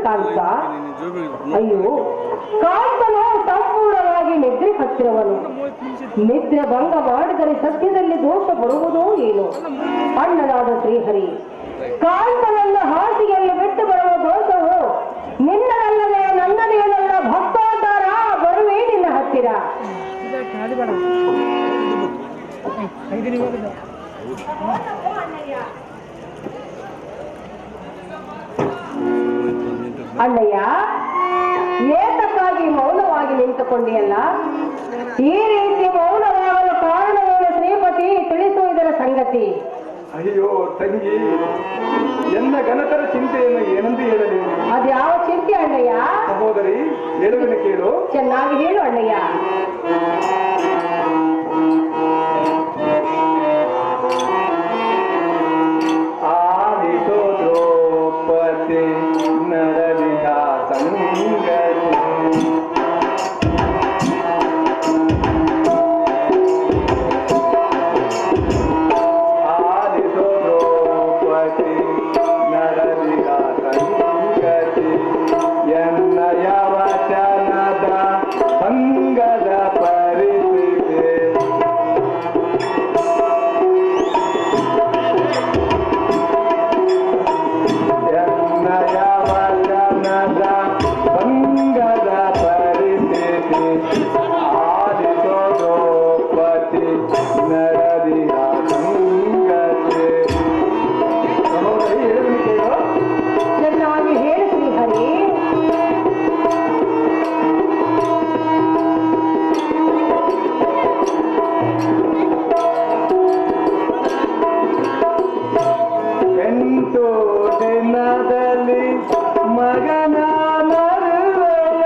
ಕಾಂತ. ಅಯ್ಯೋ, ಕಾಂತನು ಸಂಪೂರ್ಣವಾಗಿ ನಿದ್ರೆ ಹತ್ತಿರವನು. ನಿದ್ರೆ ಭಂಗ ಮಾಡಿದರೆ ಸತ್ಯದಲ್ಲಿ ದೋಷ ಬರುವುದೋ ಏನು? ಅಣ್ಣನಾದ ಶ್ರೀಹರಿ, ಕಾಂತನನ್ನ ಹಾಸಿಗೆಯಲ್ಲಿ ಬಿಟ್ಟು ಬರುವ ದೋಷವು ನಿನ್ನದಲ್ಲದೆ ನನ್ನದೇನಲ್ಲ. ಭಕ್ತೋದ್ಧಾರ ಬರುವೇ ನಿನ್ನ ಹತ್ತಿರ. ಅಣ್ಣಯ್ಯ, ಏತಕ್ಕಾಗಿ ಮೌನವಾಗಿ ನಿಂತುಕೊಂಡಿಯಲ್ಲ? ಈ ರೀತಿ ಮೌನವಾಗಲು ಕಾರಣವೇನು ಶ್ರೀಪತಿ? ತಿಳಿಸು ಇದರ ಸಂಗತಿ. ಅಯ್ಯೋ ತಂಗಿ, ಎನ್ನ ಘನತರ ಚಿಂತೆಯನ್ನು ಏನೆಂದು ಹೇಳಲಿ? ಅದ್ಯಾವ ಚಿಂತೆ ಅಣ್ಣಯ್ಯ? ಸಹೋದರಿ, ಹೇಳುವಿನ ಕೇಳು. ಚೆನ್ನಾಗಿ ಹೇಳು ಅಣ್ಣಯ್ಯ. ಆದಿತೋ ದ್ರೌಪದಿ ನರನಿಗ ಸಂಗತಿ. ಆದಿತೋ ದ್ರೌಪದಿ ನರನಿಗ ಸಂಗತಿ. ಎನ್ನಯ ವಚನದ ಭಂಗದ ಪರಿಸ್ಥಿತಿ. ಚೆನ್ನಾಗಿ ಹೇಳು ಶ್ರೀಹರಿ. ಎಂಟು ದಿನದಲ್ಲಿ ಮಗನ ಮರುವೆಯ.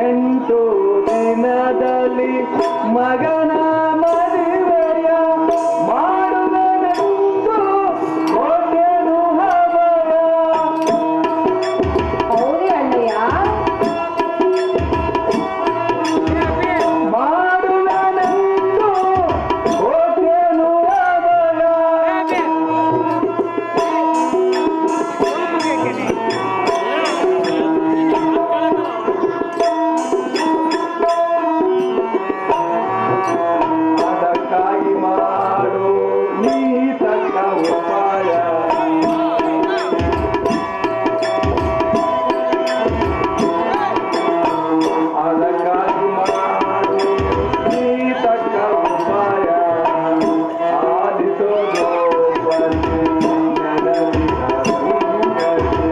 ಎಂಟು ದಿನದಲ್ಲಿ ಮಗನ ಮದುವೆಯ ಮಾಡುವೆನೆಂದು ಕೋಟೆನು ಹವಯ. ಹೌದೇ ಅಣ್ಣಯ್ಯ? ಮಾಡುವೆನೆಂದು ಕೋಟೆನು ಹವಯ. ಅದಕ್ಕಾಗಿ ಮಾಡು ನೀ ತಕ್ಕ ಉಪಾಯ. ಅದಕ್ಕಾಗಿ ಮಾಡು ನೀ ತಕ್ಕ ಉಪಾಯ. ಆದಿತೋ ದ್ರೌಪದಿ ನರನಿಗ ಸಂಗತಿ.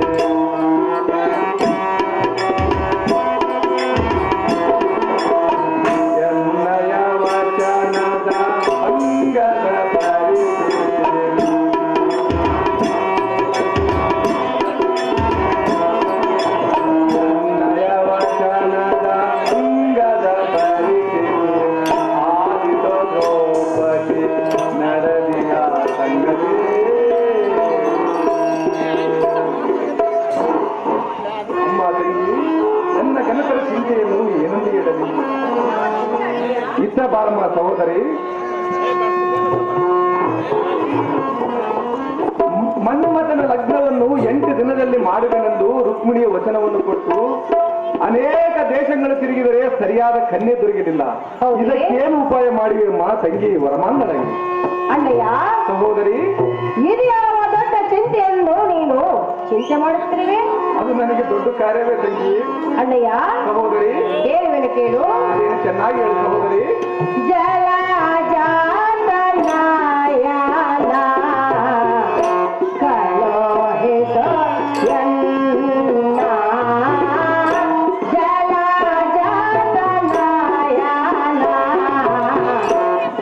ಎನ್ನಯ ವಚನದ ಅಂಗದ ಪರಿಸ್ಥಿತಿ. ಎನ್ನಯ ವಚನದ ಅಂಗದ ಪರಿಸ್ಥಿತಿ. ಆದಿತೋ ದ್ರೌಪದಿ ನರನಿಗ ಸಂಗತಿ. ಅಮ್ಮ ತಂಗಿ, ನನ್ನ ಘನತರ ಚಿಂತೆಯನ್ನು ಏನೆಂದು ಹೇಳಲಿ? ಇತ್ತ ಬಾರಮ್ಮ ಸಹೋದರಿ. ಮನ್ಮಥನ ಲಗ್ನವನ್ನು 8 ದಿನದಲ್ಲಿ ಮಾಡುವೆನೆಂದು ರುಕ್ಮಿಣಿಯ ವಚನವನ್ನು ಕೊಟ್ಟು ಅನೇಕ ದೇಶಗಳು ತಿರುಗಿದರೆ ಸರಿಯಾದ ಕನ್ಯೆ ದೊರಕಲಿಲ್ಲ. ಇದಕ್ಕೇನು ಉಪಾಯ ಮಾಡಿವೆಮ್ಮ ತಂಗಿ ವರಮಾಂಗನಾಗಿ? ಅಣ್ಣಯ್ಯ, ಸಹೋದರಿ, ಇದು ಯಾವ ದೊಡ್ಡ ಚಿಂತೆಯನ್ನು ನೀನು ಚಿಂತೆ ಮಾಡುತ್ತಿರುವೆ? ಅದು ನನಗೆ ದೊಡ್ಡ ಕಾರ್ಯವೇ ತಂಗಿ. ಅಣ್ಣಯ್ಯ, ಸಹೋದರಿ, ಹೇಳುವೆನು ಕೇಳು. ಅದೇನು ಚೆನ್ನಾಗಿ ಹೇಳು ಸಹೋದರಿ. ಜಲಜಾತನಯನ ಕಲೋಹಿತ ಎನ್ನ. ಜಲಜಾತನಯನ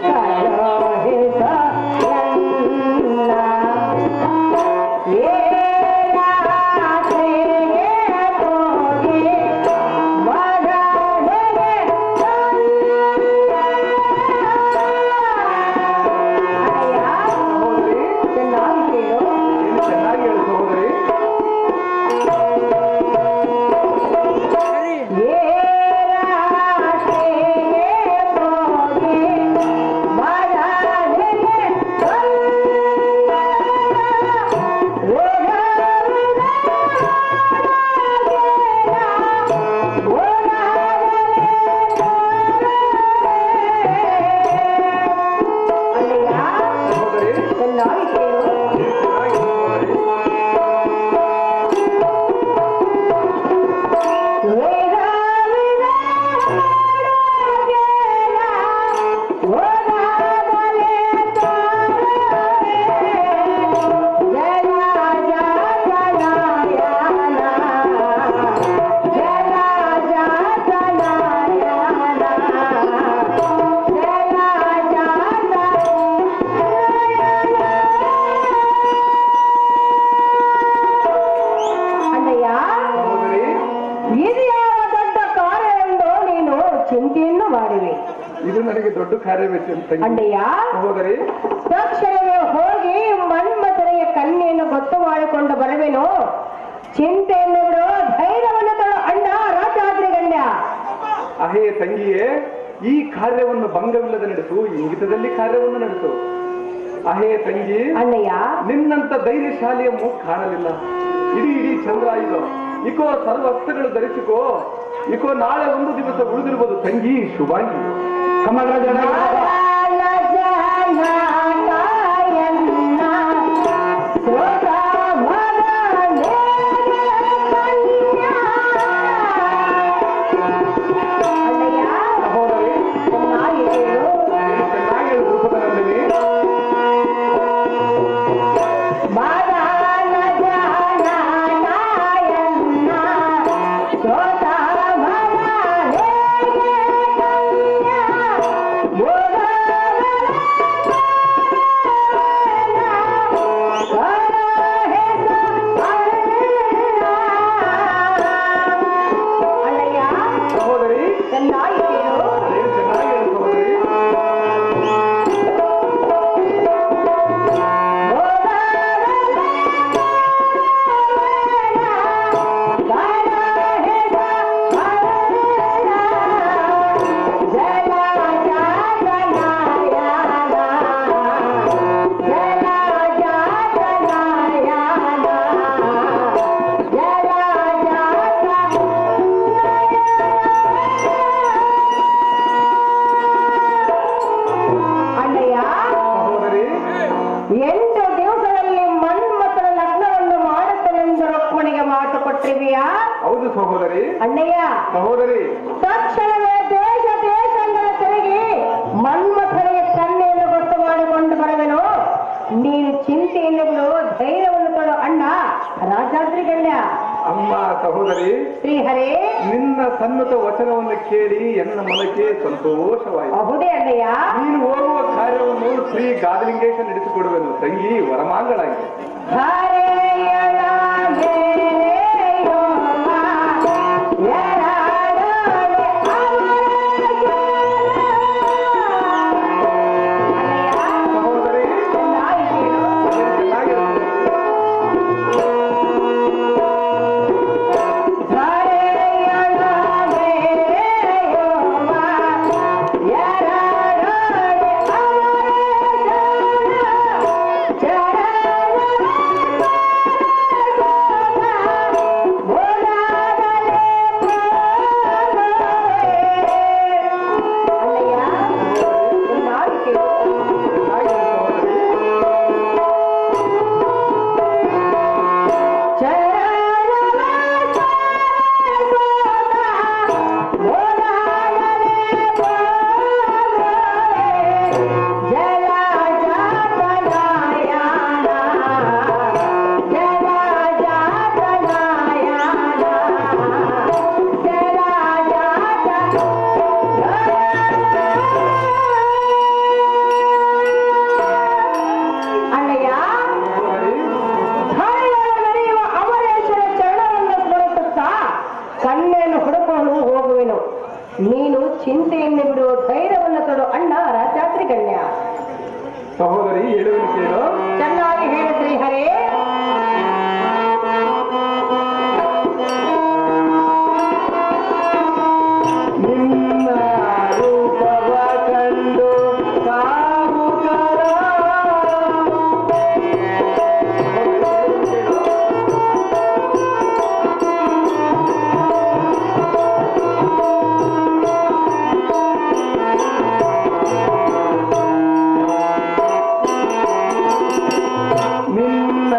ಕಲೋಹಿತ ಎನ್ನ. ಹೋಗಿ ಮಗನಿಗೆ ಚಿಂತೆಯನ್ನು ಮಾಡುವೆ. ಇದು ನನಗೆ ದೊಡ್ಡ ಕಾರ್ಯವೇ ತಂಗಿ. ಅಣ್ಣಯ್ಯ, ಸಹೋದರಿ, ತಕ್ಷಣವೇ ಹೋಗಿ ಮನ್ಮಥನಿಗೆ ಕನ್ಯೆಯನ್ನು ಗೊತ್ತು ಮಾಡಿಕೊಂಡು ಬರುವೆನು. ಚಿಂತೆಯನ್ನು ಬಿಡು, ಧೈರ್ಯವನ್ನು ತಳು ಅಣ್ಣ ರಾಜಾದ್ರಿ ಗಂಡ. ಅಹೇ ತಂಗಿಯೇ, ಈ ಕಾರ್ಯವನ್ನು ಭಂಗವಿಲ್ಲದೆ ನಡೆಸು, ಇಂಗಿತದಲ್ಲಿ ಕಾರ್ಯವನ್ನು ನಡೆಸು. ಅಹೇ ತಂಗಿ, ಅಣ್ಣಯ್ಯ, ನಿನ್ನಂತ ಧೈರ್ಯಶಾಲಿಯ ಮೂಗು ಕಾಣಲಿಲ್ಲ. ಇಡೀ ಚಂದ್ರ ಇದು. ಇಕೋ ಸರ್ವಸ್ತ್ರಗಳು ಧರಿಸಿಕೋ. ಇಕೋ ನಾಳೆ ಒಂದು ದಿವಸ ಉಳಿದಿರ್ಬೋದು ತಂಗಿ. ಶುಭಾಂಗಿ. ಕಮಲರಾಜ ಸಹೋದರಿ. ಅಣ್ಣಯ್ಯ, ಸಹೋದರಿ, ತಕ್ಷಣವೇ ದೇಶಗಳ ತಿರುಗಿ ಮನ್ಮಥನಿಗೆ ಕನ್ಯೆಯನ್ನು ಗೊತ್ತು ಮಾಡಿಕೊಂಡು ಬರುವೆನು. ನೀನು ಚಿಂತೆಯನ್ನು ಬಿಡು, ಧೈರ್ಯವನ್ನು ಕೊಡು ಅಣ್ಣ ರಾಜಾದ್ರಿ ಗಣ್ಯ. ಅಮ್ಮ ಸಹೋದರಿ, ಶ್ರೀಹರೇ, ನಿನ್ನ ಸನ್ನತ ವಚನವನ್ನು ಕೇಳಿ ಎನ್ನ ಮನಕ್ಕೆ ಸಂತೋಷವಾಯಿತು. ಹೌದೇ ಅಣ್ಣಯ್ಯ? ನೀನು ಹೋಗುವ ಕಾರ್ಯವನ್ನು ಶ್ರೀ ಗಾದಲಿಂಗೇಶ ನಡೆಸಿಕೊಡುವೆನು ತಂಗಿ. ವರಮಾಂಗಳಾಗಿ ನೀನು ಚಿಂತೆಯನ್ನು ಬಿಡು, ಧೈರ್ಯವನ್ನು ಕೊಡು ಅಣ್ಣ ರಾಜಾದ್ರಿ ಗಣ್ಯ. ಸಹೋದರಿ, ಹೇಳುವುದು ಕೇಳು. ಚೆನ್ನಾಗಿ ಹೇಳು ಶ್ರೀಹರೇ. ನಿನ್ನ ರೂಪವ ಕಂಡು ನಿನ್ನ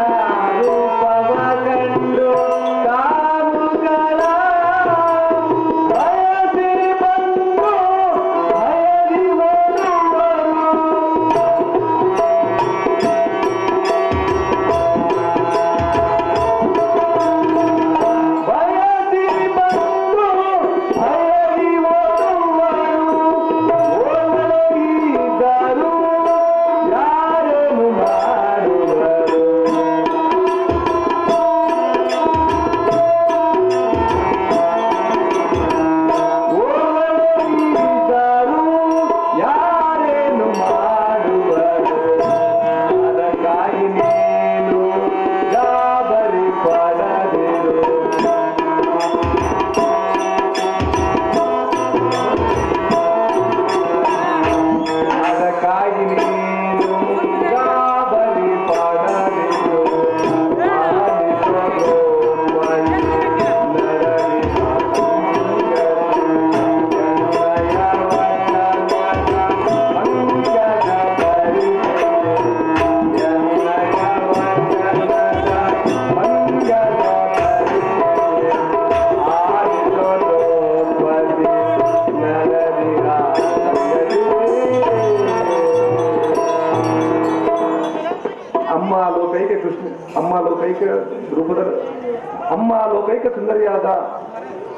ಅಮ್ಮ ಲೋಕೈಕ ಸುಂದರಿಯಾದ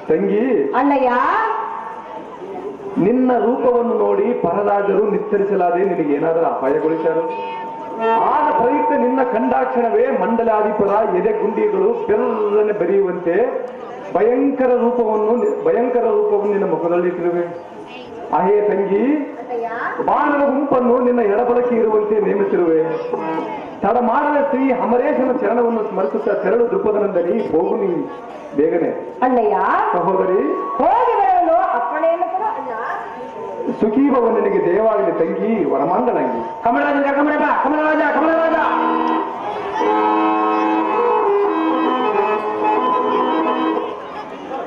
ತಂಗಿ, ಅಣ್ಣಯ್ಯ, ನಿನ್ನ ರೂಪವನ್ನು ನೋಡಿ ಪರರಾಜರು ನಿಚ್ಚರಿಸಲಾದೆ ನಿನಗೆ ಏನಾದರೂ ಅಪಾಯಗೊಳಿಸಾರು? ಆಗ ಪ್ರಯುಕ್ತ ನಿನ್ನ ಕಂಡಾಕ್ಷಣವೇ ಮಂಡಲಾಧಿಪರ ಎದೆಗುಂಡಿಗಳು ಬೆಲ್ಲನೆ ಬೆರೆಯುವಂತೆ ಭಯಂಕರ ರೂಪವನ್ನು ನಿನ್ನ ಮುಖದಲ್ಲಿಟ್ಟಿರುವೆ. ಅಹೇ ತಂಗಿ, ಬಾಣದ ಗುಂಪನ್ನು ನಿನ್ನ ಎಡಬಲಕ್ಕೆ ಇರುವಂತೆ ನೇಮಿಸಿರುವೆ. ತಡ ಮಾಡದ ಶ್ರೀ ಅಮರೇಶನ ಚರಣವನ್ನು ಸ್ಮರಿಸುತ್ತಾ ತೆರಳು ದೃಪದನಂದನಿ, ಹೋಗು ನೀ ಬೇಗನೆ. ಅಣ್ಣಯ್ಯ, ಸಹೋದರಿ, ಹೋಗಿ ಬರಲು ಅಪ್ಪಣೆಯನ್ನು ಕೊಡು ಅಣ್ಣ. ಸುಖೀಭವ ನಿನಗೆ ಜಯವಾಗಲಿ ತಂಗಿ, ವರಮಾಂಗಲಂಗಿ. ಕಮಲರಾಜ ಕಮಲರಾಜ ಕಮಲರಾಜ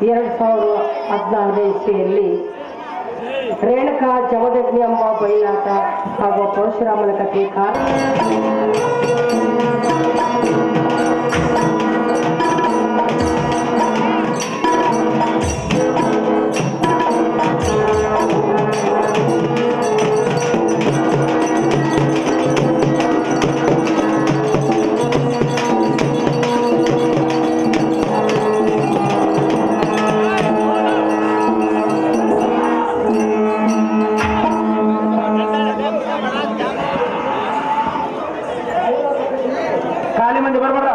2016ನೇ ಇಸ್ವಿಯಲ್ಲಿ ರೇಣುಕಾ ಜಮದಗ್ನಿ ಎಂಬ ಬಯಲಾಟ ಹಾಗೂ ಪರಶುರಾಮನ ಕಥೆ ಖಾಲಿ ಮಂದಿ ಬರ್ಬೇಡ.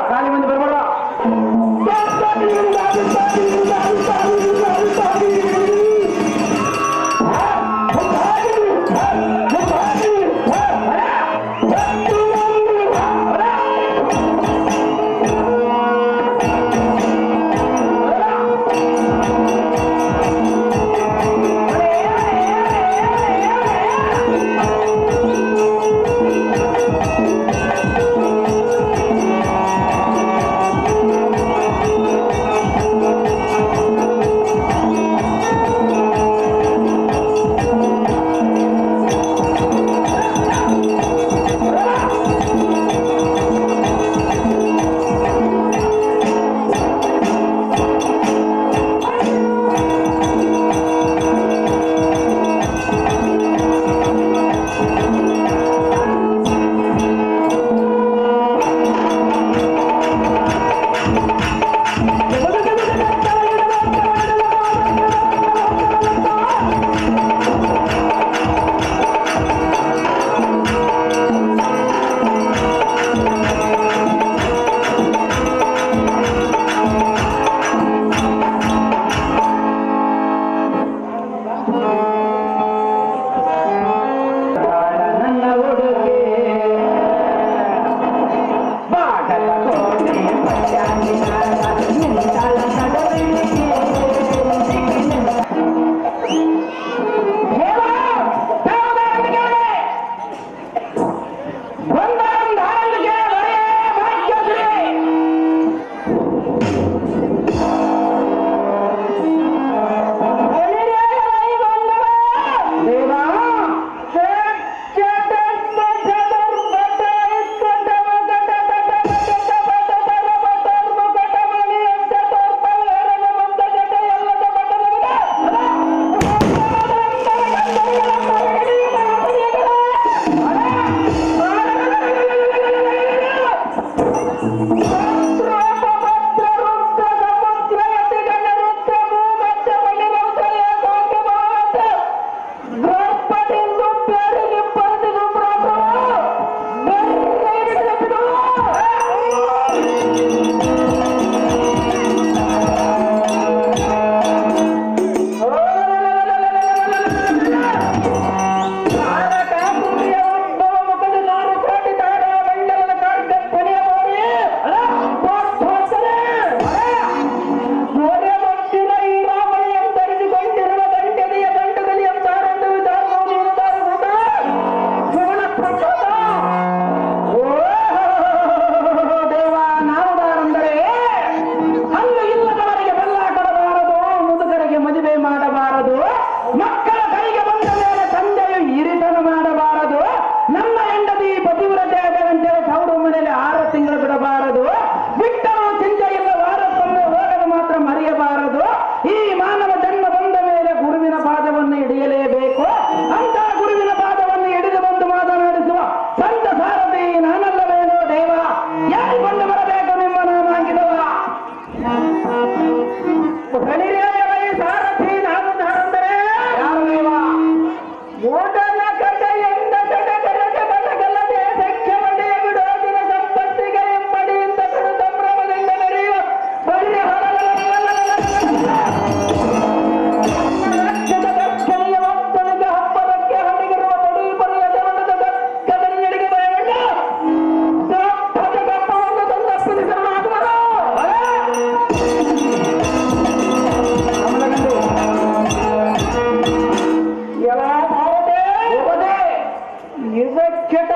ಕೆಟ್ಟ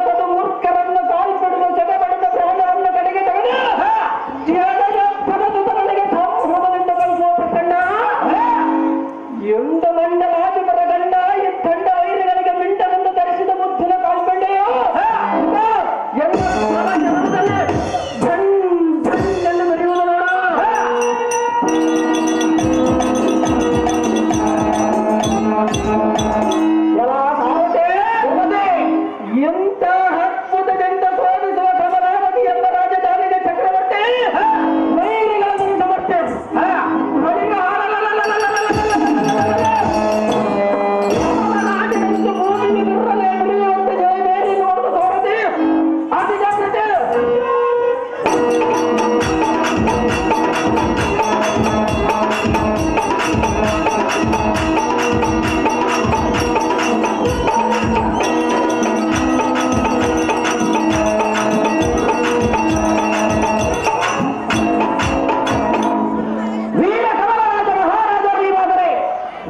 ಕೊಟ್ಟು ಮೂರ್ಖರನ್ನು ಕಾಲ್ಪಡುವ ಜಗಬಡಿದ ಪ್ರಾಣವನ್ನು ಕಡೆಗೆ ತೆಗೆದು ಪದಗಳಿಗೆ ಸಂಭ್ರಮದಿಂದ ಕಳಿಸುವ ಪ್ರಕಂಡ ಎಂದ ಮಂಡಲಾದಿ ಬರಗಂಡ ಈ ತಂಡ ವೈರಿಗಳಿಗೆ ಮಿಂಟನನ್ನು ಧರಿಸಿದ ಮುದ್ದಿನ ಕಾಲ್ಪಂಡೆಯೋ ಎಂದು ಬರೆಯುವುದು ನೋಡ. ಎಂತ ಅದ್ಭುತದಿಂದ ಸೋಲಿಸುವ ಕಮಲಾವತಿ ಎಂಬ ರಾಜಧಾನಿಯ ಚಕ್ರವರ್ತಿ ವೈರಿಗಳನ್ನು ಸಮರ್ಥೆ ಭೂಮಿಗೆ ದುರ್ರಲೆ ಮುರಿಯುವಂತೆ ಜಯಬೇರಿ ನೋಡುವ ತೋರದೆ ಅತಿ ಜಾಗ್ರತೆ. ವೀರ ಕಮಲರಾಜ ಮಹಾರಾಜ ನೀವಾದರೆ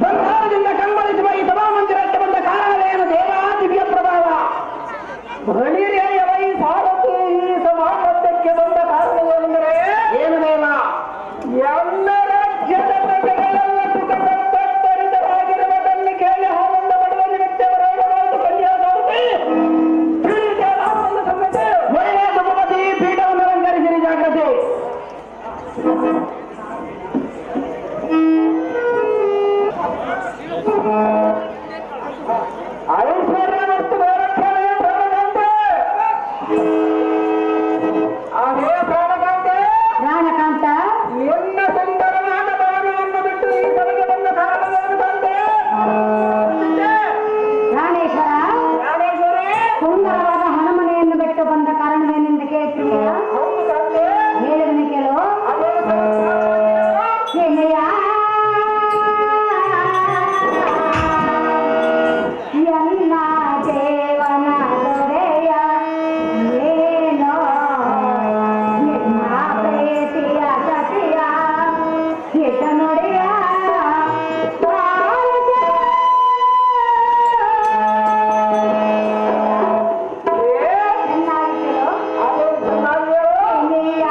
ಬಂಗಾರದಿಂದ ಕಂಗೊಳಿಸುವ ಈ ಸಭಾಮಂದಿರಕ್ಕೆ ಬಂದ ಕಾರಣವೇನು? ದೇವಾ ದಿವ್ಯ ಪ್ರಭಾವ ಬಳಿರೆಯವ ಈ ಸಾರಥಿ ಈ ಸಭಾಮಂದಿರಕ್ಕೆ ಬಂದ ಕಾರಣವೇನೆಂದರೆ ಏನು ದೇವ? ಎಲ್ಲ ರಾಜ್ಯದ ಪ್ರಜೆಗಳೆಲ್ಲ ಸುಖ ಸಂತರಿತರಾಗಿರುವುದನ್ನು ಕೇಳಿ ಆನಂದ ಪಡುವ ನಿಮಿತ್ತವರಾಗಬಹುದು ಕನ್ಯಾದಾವತಿ ಸಂಗತಿ ಒಳ್ಳೆಯ ಸುಖಪತಿ ಪೀಠವನ್ನು ಅಲಂಕರಿಸಿರಿ. ಜಾಗ್ರತೆ. ಐಶ್ವರ್ಯ ಮತ್ತು ವೈರಕ್ಷಣೆಯ ಪ್ರಾಣಕಾಂತೆ ಅದೇ ಪ್ರಾಣಕಾಂತೆ ಪ್ರಾಣಕಾಂತ ನಿನ್ನ ಸುಂದರವಾದ ಭವನವನ್ನು ಬಿಟ್ಟು ಈ ಸಭೆಗೆ ಬಂದ ಕಾರಣವೇನು ತಂದೆ? ಪ್ರಾಣೇಶ್ವರ ಪ್ರಾಣೇಶ್ವರಿ ಸುಂದರವಾದ ಹಣಮನೆಯನ್ನು ಬಿಟ್ಟು ಬಂದ ಕಾರಣವೇನೆಂದು ಕೇಳ್ತೀಯಾ? ಹೌದು ತಂದೆ. ಹೇಳಿದನೆ ಕೇಳು. ಅದೇ ಎಲೆಯ ಎಲ್ಲ ದೇವನ ದೊರೆಯ ಏನೋ ನಿನ್ನ ಪ್ರೀತಿಯ ಸತಿಯ ಹಿತ ನುಡಿಯ ಚೆನ್ನಾಗಿತ್ತು. ಅದೇ ಚೆನ್ನಾಗಿ ಎಲೆಯ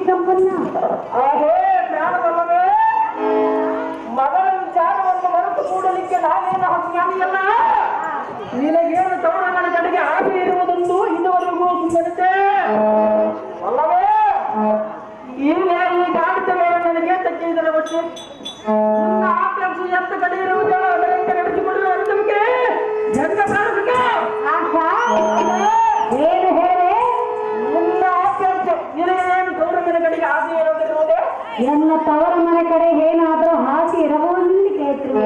ಸಂಪನ್ನ ಹಾಗೆ ಜ್ಞಾನವಲ್ಲವೇ ಮಗಳ ವಿಚಾರವನ್ನು ಮರೆತು ಕೂಡಲಿಕ್ಕೆ ನಾನೇನು ಜ್ಞಾನಿಯಲ್ಲ. ನಿನಗೇನು ತವರಗಳ ಕಡೆಗೆ ಆಸೆ ಇರುವುದೊಂದು ಇದುವರೆಗೂ ನನ್ನ ತವರ ಮನೆ ಕಡೆ ಏನಾದ್ರೂ ಹಾಕಿ ಇರಬಹುದು ಕೇಳ್ತೀವಿ.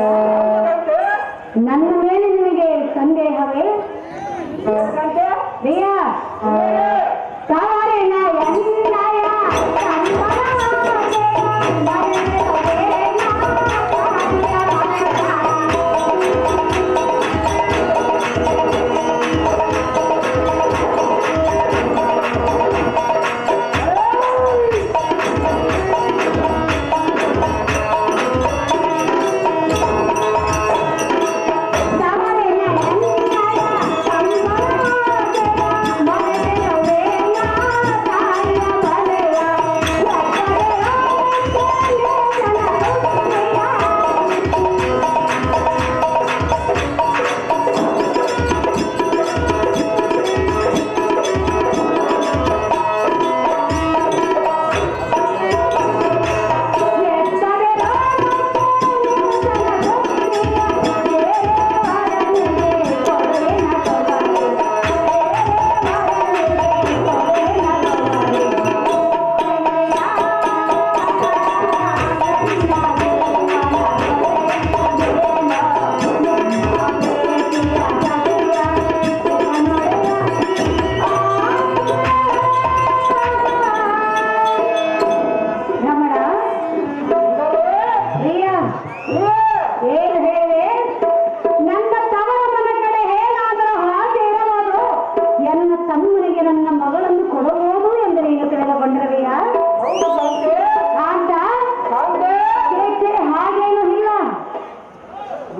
ನನ್ನ ಮೇಲೆ ನಿಮಗೆ ಸಂದೇಹವೇ? ಪ್ರಿಯಾ ತಾವರೆ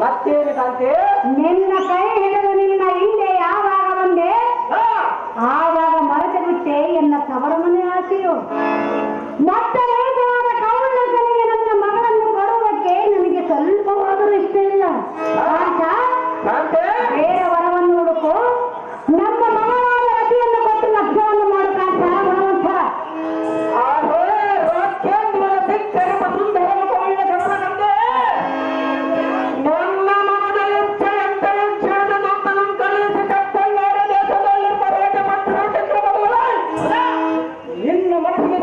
ಮತ್ತೇನು ಕಾಂತಿ? ನಿನ್ನ ಕೈ ಹಿಡಿದು ನಿನ್ನ ಹಿಂದೆ ಯಾವಾಗ ಬಂದೆ ಆವಾಗ ಮರೆತು ಬಿಟ್ಟೆ ಎನ್ನ ತವರ ಮನೆ ಆಸೆಯು. ಮತ್ತೆ ವೇದವಾದ ಕೌಂಡಕನಿಗೆ ನನ್ನ ಮಗಳನ್ನು ಕೊಡುವುದಕ್ಕೆ ನನಗೆ ಸ್ವಲ್ಪವಾದರೂ ಇಷ್ಟ ಇಲ್ಲ. ಬೇರೆ ವರವನ್ನು ಹುಡುಕು. ನಮ್ಮ ಮಗನಾದ ರತಿಯನ್ನು ಕೊಟ್ಟು ಲಕ್ಷ್ಯವನ್ನು ಮಾಡುತ್ತಾಂತ ಗುಣವಂತರ ನಿನ್ನ ಮನಸ್ಸಿಗೆ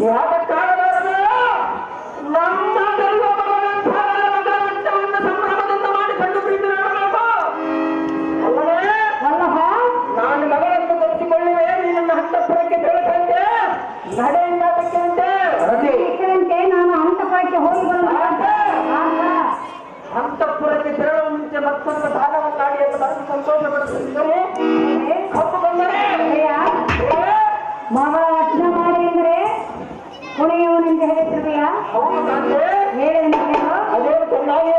ಯಾವಕ್ಕಾಗಲಾರದು ನಮ್ಮದೆಲ್ಲ ಮಗನಂತವನ್ನು ಸಂಭ್ರಮದಿಂದ ಮಾಡಿಕೊಂಡು ಬಿಟ್ಟಿರಬೇಕು. ಅಲ್ಲವೇ ನಾನು ಮಗಳನ್ನು ತರಿಸಿಕೊಳ್ಳುವೆ, ನೀನನ್ನು ಹಂತಪುರಕ್ಕೆ ತಿಳ್ಕಂತೆ ನಡೆಯಿಂದ ಅದಕ್ಕೆ ನಾನು ಹಂತಪುರಕ್ಕೆ ಹೋಗಿ ಅಂತಃಪುರಕ್ಕೆ ತೆರಳುವ ಮುಂಚೆ ಮತ್ತೊಂದು ಭಾಗವನ್ನಾಡಿ ಎಂದು ಬರೆದು ಸಂತೋಷ ಪಡಿಸುತ್ತಿದ್ದರೆ ಕಪ್ಪು ಬಂದರೆ ಮಗಳ ವಚನ ಮಾಡಿ ಅಂದರೆ ಕುಣಿಯುವನೆಂದು ಹೇಳುತ್ತಿರುವೆಯಾ? ಹೌದು ತಂದೆ, ಹೇಳಿದ ಅದೇ ಚೆನ್ನಾಗಿ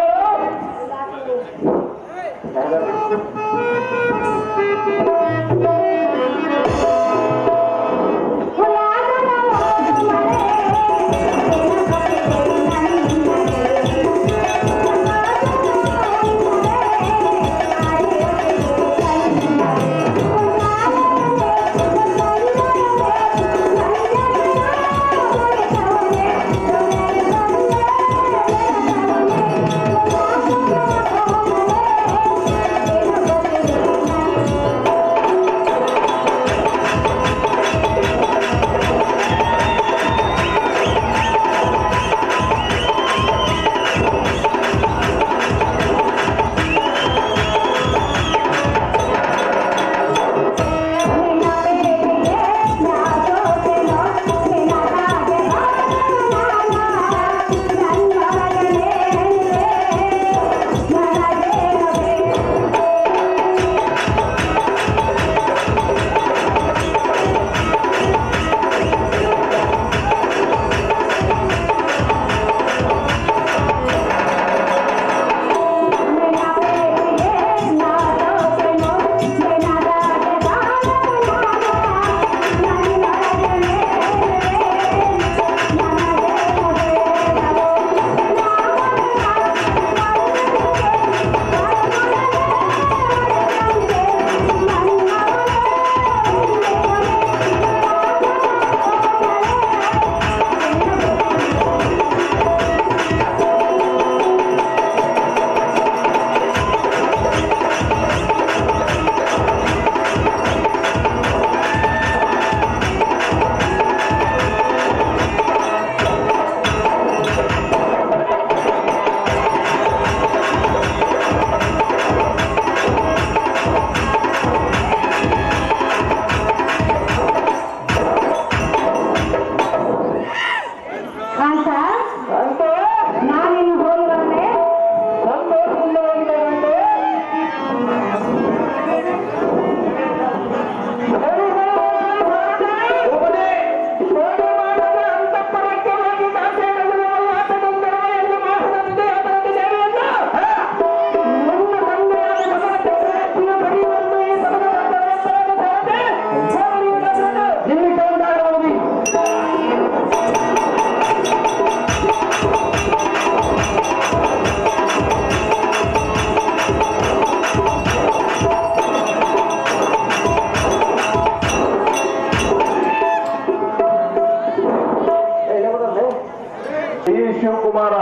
ಶಿವಕುಮಾರ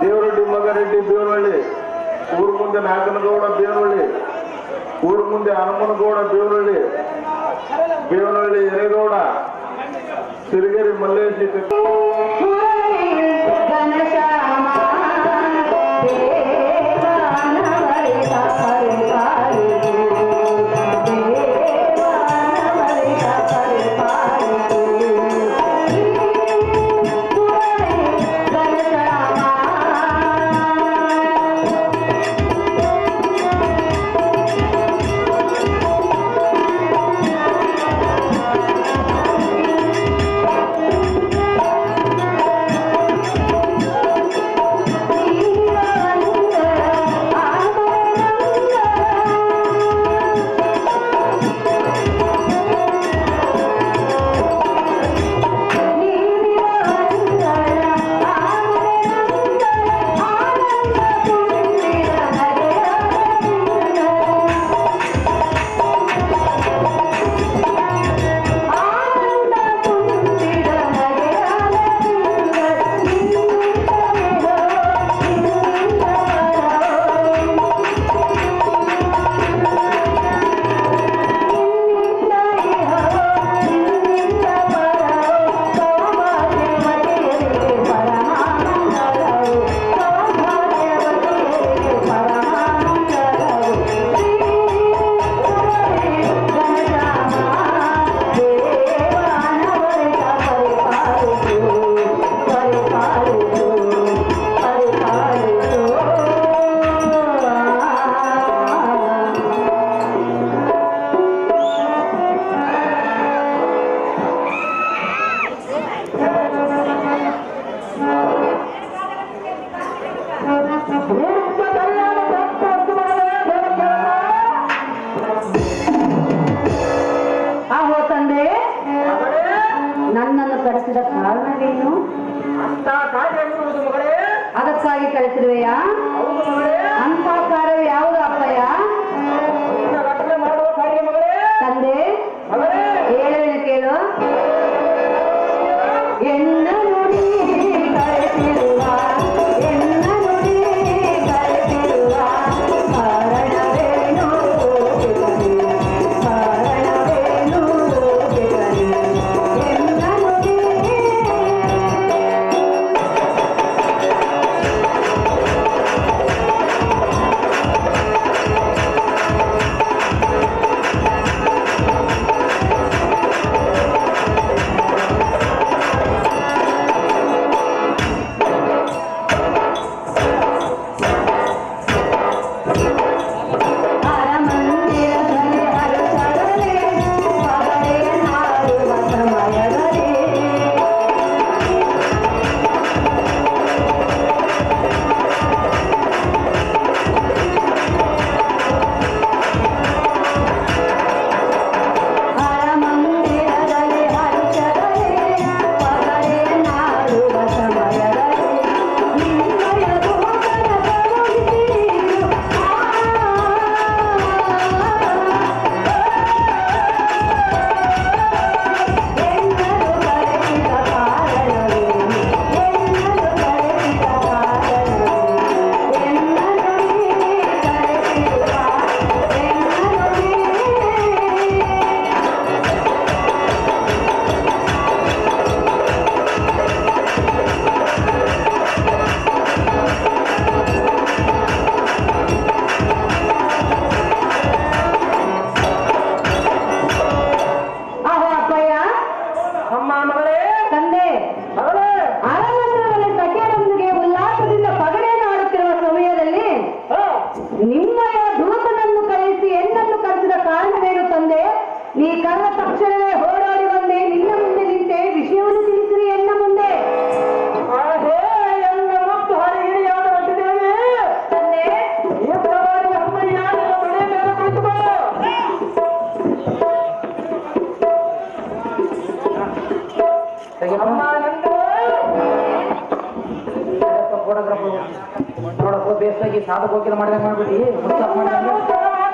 ದೇವರೆಡ್ಡಿ ಮಗರೆಡ್ಡಿ ಬೇವನಹಳ್ಳಿ, ಊರು ಮುಂದೆ ನಾಗನಗೌಡ ಬೇವನಹಳ್ಳಿ, ಊರು ಮುಂದೆ ಹನುಮನಗೌಡ ಬೇವನಹಳ್ಳಿ, ಬೇವನಹಳ್ಳಿ ಹಿರೇಗೌಡ, ಸಿರಿಗೆರೆ ಮಲ್ಲೇಶಿ ಕಾರಣವೇನು? ಅಂತ ಕಾರ್ಯ ಎನ್ನುವುದು ಮಗಳೇ ಅದಕ್ಕಾಗಿ ಕಳಿಸಿರುವೆಯಾ? ಹೌದು ಮಗಳೇ. ಅಂತ ಕಾರ್ಯ ಯಾವುದು ಅಪ್ಪಯ್ಯ? ನಿನ್ನ ರಕ್ಷಣೆ ಮಾಡುವ ಕಾರ್ಯ ಮಗಳೇ. ತಂದೆ ಮಗಳೇ ಹೇಳುವೆನು ಕೇಳು. ಎನ್ನ ನುಡಿ ಕರೆಸಿರುವ, ಎನ್ನ ನುಡಿ ಕರೆಸಿರುವ ಕಾರಣವೇನು ಬಿಡಲಿ, ಕಾರಣವೇನು ಬಿಡಲಿ, ಎನ್ನ ನುಡಿ. ಅರಮಂದಿರದಲ್ಲಿ ಹರಸರಲಿ ಮಗಳೆಯ ನಾಡುವ ಸಮಯದಲ್ಲಿ ಅರಮಂದಿರದಲ್ಲಿ ಹರಸರಲಿ ಮಗಳೆಯ ನಾಡುವ ಸಮಯದಲ್ಲಿ ನಿನ್ನಯ ದೂತನ ಕಳುಹಿಸಿರು. ಎನ್ನಲು ಕರೆಸಿದ ಕಾರಣವೇನು, ಎನ್ನಲು ಕರೆಸಿದ ಕಾರಣವೇನು, ಎನ್ನಲು ನೀ ಕರೆಸಿರುವ, ಎನ್ನಲು ನೀ. ಆಹೋ ಅಪ್ಪಯ್ಯ. ಅಮ್ಮ ಮಗಳೇ ತಂದೆ ಮಗಳೇ. ಅರಮಂದಿರದಲ್ಲಿ ಸಖಿಯರೊಂದಿಗೆ ಉಲ್ಲಾಸದಿಂದ ಪಗಡೆಯನ್ನು ಆಡುತ್ತಿರುವ ಸಮಯದಲ್ಲಿ ಹಾ. ನಿಮ್ಮಯ ದೂತನನ್ನು ಕರೆಸಿ ಎನ್ನನ್ನು ಕರೆಸಿದ ಕಾರಣವೇನು ತಂದೆ? ನೀ ಕರೆದ ತಕ್ಷಣವೇ ಹೋರಾಡಿ ಬಂದೆ, ನಿನ್ನ ಮುಂದೆ ನಿಂತೆ ವಿಷಯವನ್ನು ತಿಳಿಸಿರಿ ಎನ್ನ ಮುಂದೆ. ಆಹೇ ಎಲ್ಲ ಮತ್ತು ಹರಿಹಿರಿಯಾದ ರಟ್ಟಿದ್ದೇವೆ. ತಂದೆ ಈ ಪ್ರಮಾಣಿ ಅಮ್ಮಯ್ಯ ನಿನ್ನ ಮನೆ ಮೇಲೆ ಕುಳಿತುಕೋ. ಅಮ್ಮ ನಂದು ನೋಡಪ್ಪ ಬೇಸಾಗಿ ಸಾಧಕ ಹೋಗಿಲ್ಲ ಮಾಡಿದಂಗೆ ಮಾಡ್ಬಿಟ್ಟು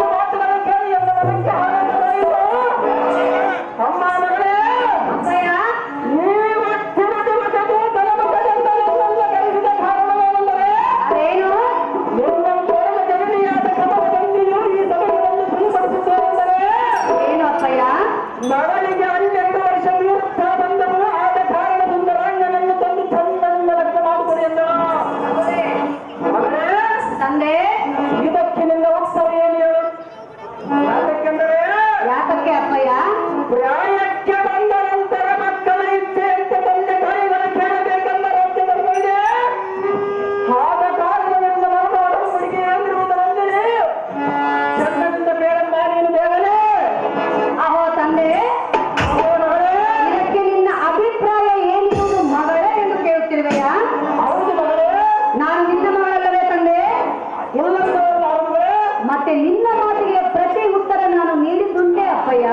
ಮಾತುಗಳನ್ನು ಕೇಳಿ ಎಲ್ಲ ಮನಕ್ಕೆ ಆನಂದವಾಯಿತು. ಅಮ್ಮ ಮಗಳೇ ಅಪ್ಪಯ್ಯ ನೀವು ತಿಳಿದುಬಸದು ತಲೆಮುಖದಿಂದಲೇ ನನ್ನ ಕರೆಸಿದ ಕಾರಣವೇನೆಂದರೆ ಅದೇನು? ನಿಮ್ಮ ಪೂರ್ವ ಜನನಿಯಾದ ಕಮಲಗಂಗೆಯು ಈ ಸಭೆಗಳನ್ನು ತಿಳಿಪಡಿಸುತ್ತೇನೆಂದರೆ ಏನು ಅಪ್ಪಯ್ಯ? ಮಗಳಿಗೆ 12 ವರ್ಷ ಮೀರುತ್ತಾ ಬಂದವು. ಆದ ಕಾರಣದಿಂದ ರಂಗನನ್ನು ತಂದು ಚಂದನಿಂದ ಲಗ್ನ ಮಾಡಿಕೊಡಿ ಎಂದಳು. ಮಗಳೇ ತಂದೆ ಇದಕ್ಕೆ ನಿನ್ನ ಉತ್ತರ ಏನು ಹೇಳು? ಯಾಕೆಂದರೆ ಯಾತಕ್ಕೆ ಅಪ್ಪಯ್ಯ? ಪ್ರಾಯಕ್ಕೆ ಬಂದ ನಂತರ ಮಕ್ಕಳ ಇಚ್ಛೆಯಂತೆ ತಂದೆ ತಾಯಿಗಳ ಕೇಳಬೇಕೆಂದ ರಾಜ್ಯ ಧರ್ಮ ಇದೆ. ಆದ ಕಾರಣದಿಂದ ನಾನು ಹುಡುಗಿ ಎಂದಿರುವುದರಲ್ಲಿ ಚಂದನಿಂದ ಬೇಡಮ್ಮ ನೀನು ಬೇಗನೆ. ಅಹೋ ತಂದೆ ಅಹೋ ಮಗಳೇ. ಇದಕ್ಕೆ ನಿನ್ನ ಅಭಿಪ್ರಾಯ ಏನಿರುವುದು ಮಗಳೇ ಎಂದು ಕೇಳುತ್ತಿರುವೆಯಾ? ಹೌದು ಮಗಳೇ. ನಾನು ನಿನ್ನ ಮಗಳಲ್ಲವೇ ತಂದೆ? ಇಲ್ಲದವರು ಅವರೇ. ಮತ್ತೆ ನಿನ್ನ ಮಾತಿಗೆ ಪ್ರತಿ ಉತ್ತರ ನಾನು ನೀಡಿದ್ದುಂಟೆ ಅಪ್ಪಯ್ಯ.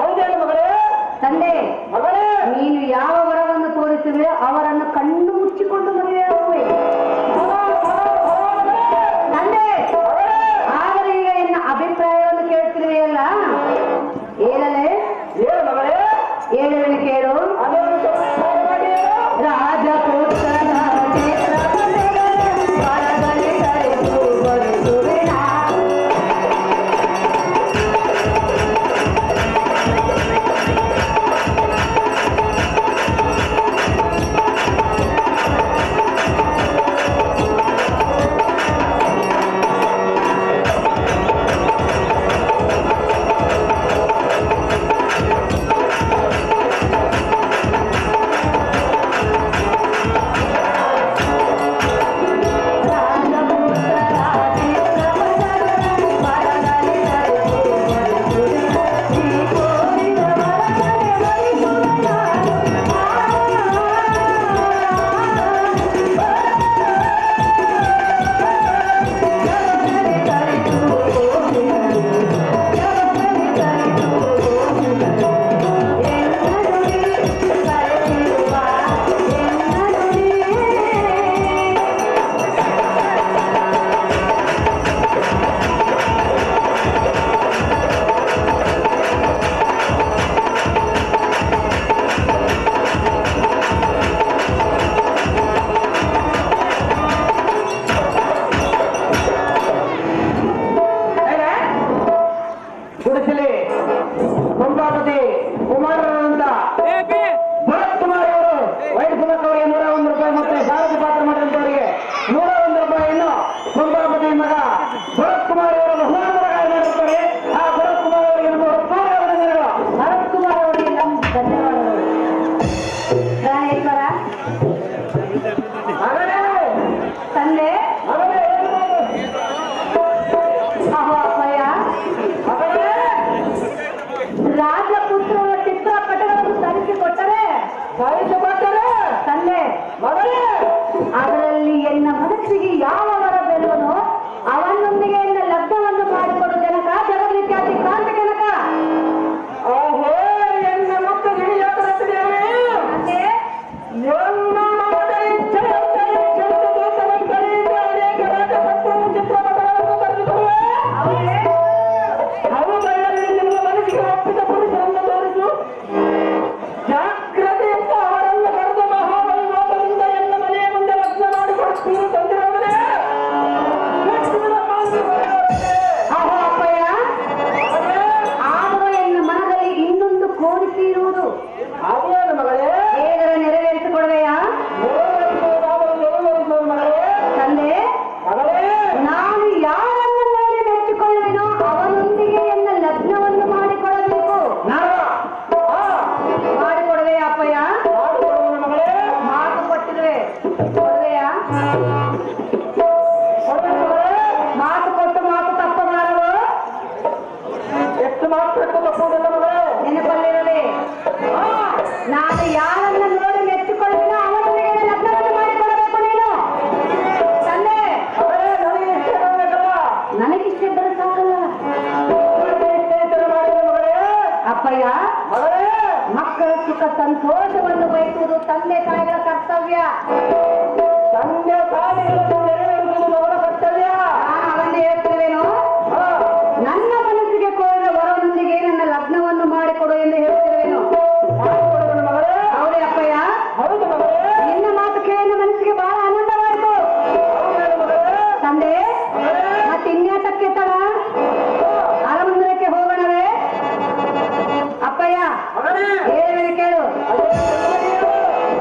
ಹೌದೇನು ಮಾತ್ರ ತಪ್ಪುವುದಿಲ್ಲ ಮಗಳೇ. ನೆನಪಲ್ಲಿರಲಿ, ನಾನು ಯಾರನ್ನ ನೋಡಿ ಮೆಚ್ಚಿಕೊಳ್ಳಿಲ್ಲ ಅವರೊಂದಿಗೆ ಲಗ್ನವನ್ನು ಮಾಡಿಕೊಳ್ಳಬೇಕು ನೀನು. ತಂದೆ, ಮಗಳೇ, ನನಗೆ ಇಷ್ಟ ಇರಬೇಕಲ್ಲ. ನನಗಿಷ್ಟಿದ್ದರೆ ಸಾಕಲ್ಲ. ಅಪ್ಪಯ್ಯ, ಮಗಳೇ, ಮಕ್ಕಳ ಸುಖ ಸಂತೋಷವನ್ನು ಬಯಸುವುದು ತಂದೆ ತಾಯಿಗಳ ಕರ್ತವ್ಯ. ತಂದೆ ತಾಯಿಗಳನ್ನು ನೆರವೇರಿಸುವುದು ಅವರ ಕರ್ತವ್ಯ. ನಾನು ಅವನ್ನೇ ಹೇಳ್ತಿರುವೆನು, ನನ್ನ ಮನಸ್ಸಿಗೆ ಕೋರಿದ ವರವೊಂದಿಗೆ ನನ್ನ ಲಗ್ನವನ್ನು ಮಾಡಿಕೊಡು ಎಂದು ಹೇಳ್ತಿರುವೆನು. ಮಗಳೇ, ಹೌದೇ ಅಪ್ಪಯ್ಯ? ಹೌದು ಮಗಳೇ. ನಿನ್ನ ಮಾತು ಕೇಳಿ ಮನಸ್ಸಿಗೆ ಬಹಳ ಆನಂದವಾಯಿತು. ತಂದೆ, ಮತ್ತೆ ಇನ್ಯಾತಕ್ಕೆ ತಡ? ಅರಮಂದಿರಕ್ಕೆ ಹೋಗೋಣವೇ? ಅಪ್ಪಯ್ಯ, ಹೇಳುವೆನು ಕೇಳು.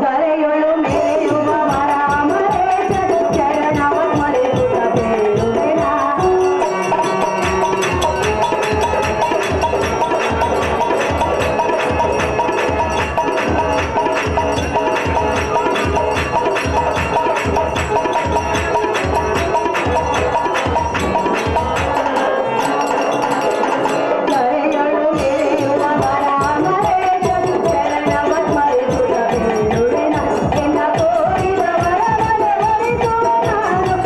ಸರೆಯೊಳು ಮೇಲೆಯುವ ಮರ ಮರೇಶನ ಚರಣವ ಮರೆಯುತ್ತ ಬೇಡುವೆನ. ಸರೆಯೊಳು ಮೇಲೆಯುವ ಮರ ಮರೇಶನ ಚರಣವ ಮರೆಯುತ್ತ ಬೇಡುವೆನ. ಎನ್ನ ಕೋರಿದ ವರವನ್ನು ಒಲಿಸು ನಾನು.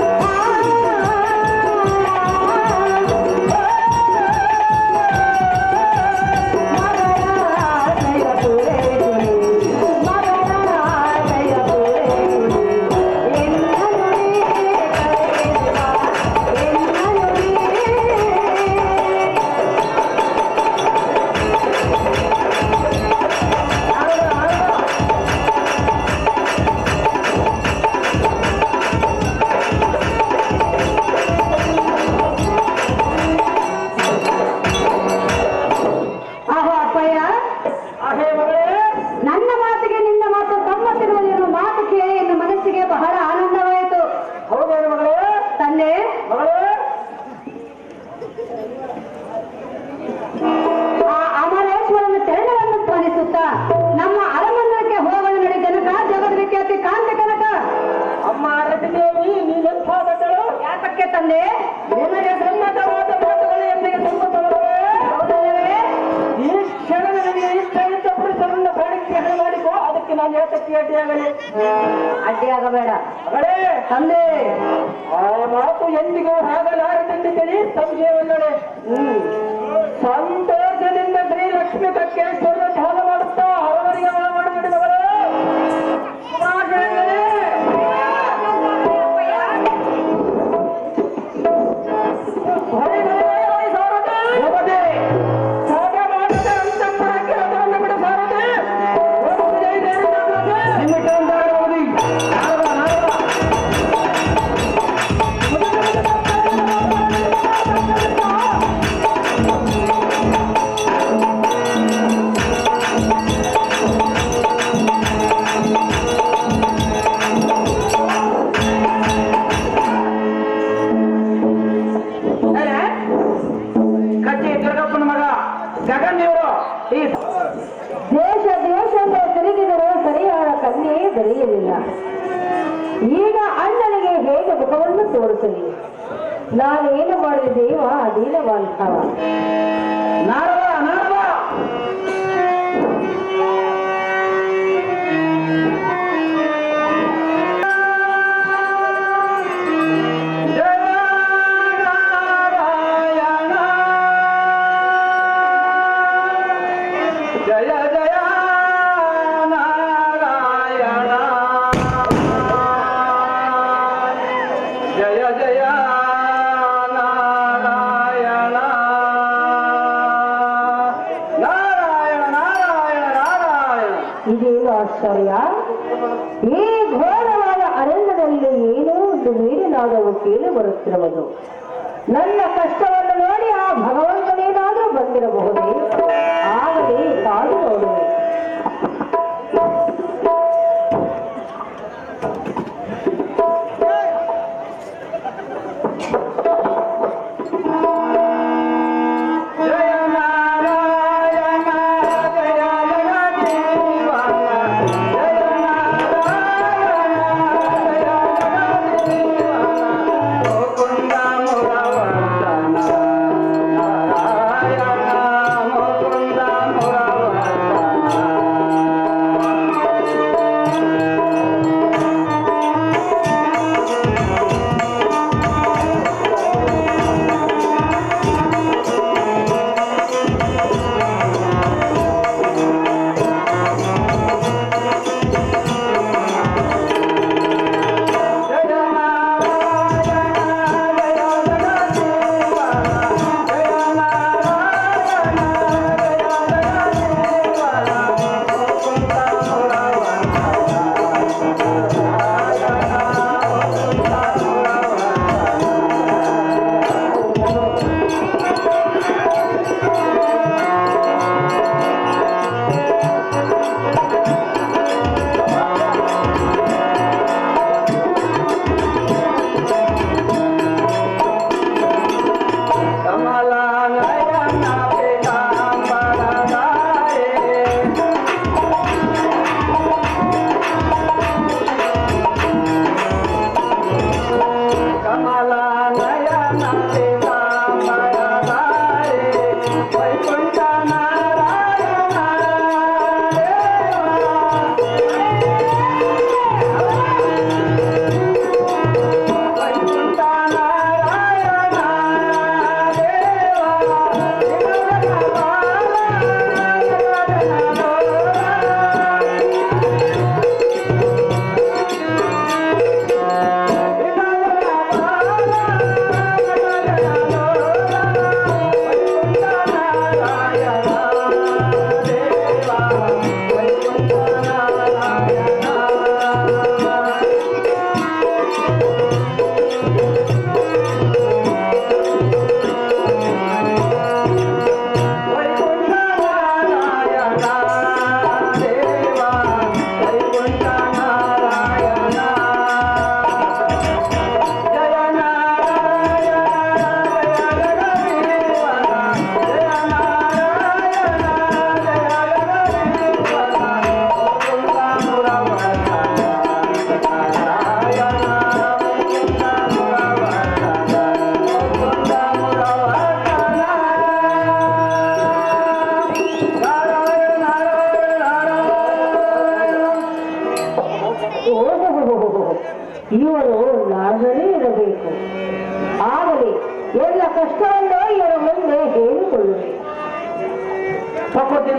ಮಗಳಾದಯ ಪೂರೈಸುವೆ, ಮಗಳಾದಯ ಪೂರೈಸುವೆ. ಎನ್ನನು ನೀ ಕರೆಯುವ, ಎನ್ನನು ನೀ. ಆಹೋ ಅಪ್ಪಯ್ಯ, ಅಹೇ ಮಗಳೇ, ನನ್ನ ಮಾತಿಗೆ ನಿನ್ನ ಮಾತು ಸಮ್ಮತಿರುವುದನ್ನು ಮಾತು ಕೇಳಿ ನನ್ನ ಮನಸ್ಸಿಗೆ ಬಹಳ ಆನಂದವಾಯಿತು. ಹೌದೇನು ಮಗಳೇ? ತಂದೆ, ಮಗಳೇ, ಆ ಅಮರೇಶ್ವರನ ಚರಣವನ್ನು ಸ್ಮರಿಸುತ್ತಾ ನಮ್ಮ ಅರಮಂದಿರಕ್ಕೆ ಹೋಗೋಣ ನಡಿ ಜನಕ, ಜಗದ್ವಿಖ್ಯಾತಿ ಕಾಂತಿ ಕನಕ. ಅಮ್ಮ ಅರಸಿದೇವಿ, ನೀನೆಂಥ ಬಟ್ಟಳು? ಯಾತಕ್ಕೆ ತಂದೆ? ನಿಮಗೆ ಸಮ್ಮತವಾದ ಮಾತುಗಳು ಎಂದಿಗೆ ಸಮ್ಮತವಲ್ಲವೇ? ಹೌದಲ್ಲವೇ? ಈ ಕ್ಷಣದ ನನಗೆ ಇಷ್ಟ ಇದ್ದ ಪುರುಷರನ್ನು ಪ್ರಾಣಕ್ಕೆ ಹಣ ಮಾಡಿಕೋ, ಅದಕ್ಕೆ ನಾನು ಯಾತಕ್ಕೆ ಅಡ್ಡಿಯಾಗಲಿ? ಅಡ್ಡಿಯಾಗಬೇಡ ಮಗಳೇ, ತಂದೆ. ಆ ಮಾತು ಎಂದಿಗೂ ಹಾಗಲಾರದೆಂದು ತಿಳಿ ಸಂಶಯವಲ್ಲಡೆ. ಸಂತೋಷದಿಂದ ಶ್ರೀ ಲಕ್ಷ್ಮೀ ಕಕ್ಕೇಶ್ವರ ಧ್ಯಾನ ಮಾಡುತ್ತಾ ಹರವರಿಗೆ ಮಾಡಿಬಿಡಿದವರು. ಶುಭಾಶಯಗಳೇ. ಹೊರೆ ಹೊರೆ ಹೊರೆ ಸಾರದೆ. ಸಾಗ ಮಾಡದೆ ಅಂತಃಪುರಕ್ಕೆ ರಥವನ್ನು ಬಿಡ ಸಾರದೆ. ಒಂದು ಜೈ ದೇವರಾಜ. ಕಚ್ಚಿ ದುರ್ಗಪ್ಪನ ಮಗ ಜಗನ್ ಇವರು ಈ ದೇಶ ದೇಶದ ತಿರುಗಿದರೂ ಸರಿಯಾದ ಕನ್ಯೆ ದೊರೆಯಲಿಲ್ಲ. ಈಗ ಅಣ್ಣನಿಗೆ ಹೇಗೆ ಮುಖವನ್ನು ತೋರಿಸಲಿ? ನಾನೇನು ಮಾಡಿದ ದೇವ ಅಧೀನವಂತವ. ನಾರವ ನಾರವ ಜಯ ಜಯ ನಾರಾಯಣ ಜಯ ಜಯ ನಾರಾಯಣ ನಾರಾಯಣ ನಾರಾಯಣ ನಾರಾಯಣ. ಇದೇನು ಆಶ್ಚರ್ಯ! ಈ ಘೋರವಾದ ಅರಣ್ಯದಲ್ಲಿ ಏನೋ ಒಂದು ನೀರಿನಾದವು ಕೇಳಿ ಬರುತ್ತಿರುವುದು. ನನ್ನ ಕಷ್ಟವನ್ನು ನೋಡಿ ಆ ಭಗವಂತನೇನಾದರೂ ಬಂದಿರಬಹುದೇ? ಆಗಲೇ ಕಾದು ನೋಡುವೆ. ಜಯ ನಾರಾಯಣ ಜಯ ಜಗದೀವನ ಜಯ ನಾರಾಯಣ ಜಯ ಜಗದೀವನ ಮುಕುಂದ ಮುರವರ್ಧನ